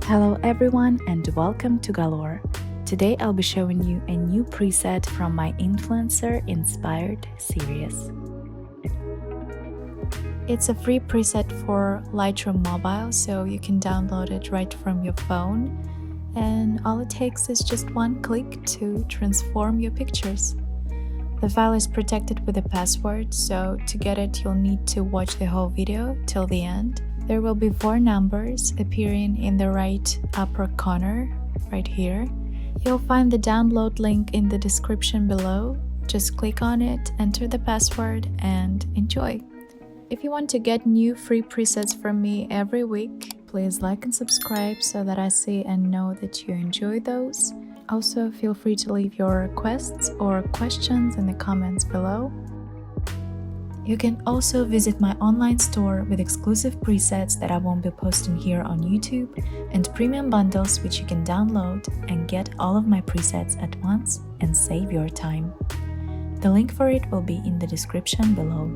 Hello everyone and welcome to Galore. Today I'll be showing you a new preset from my influencer inspired series. It's a free preset for Lightroom Mobile, so you can download it right from your phone, and all it takes is just one click to transform your pictures. The file is protected with a password, so to get it you'll need to watch the whole video till the end. There will be 4 numbers appearing in the right upper corner, right here. You'll find the download link in the description below. Just click on it, enter the password, and enjoy. If you want to get new free presets from me every week, please like and subscribe so that I see and know that you enjoy those. Also, feel free to leave your requests or questions in the comments below. You can also visit my online store with exclusive presets that I won't be posting here on YouTube and premium bundles which you can download and get all of my presets at once and save your time. The link for it will be in the description below.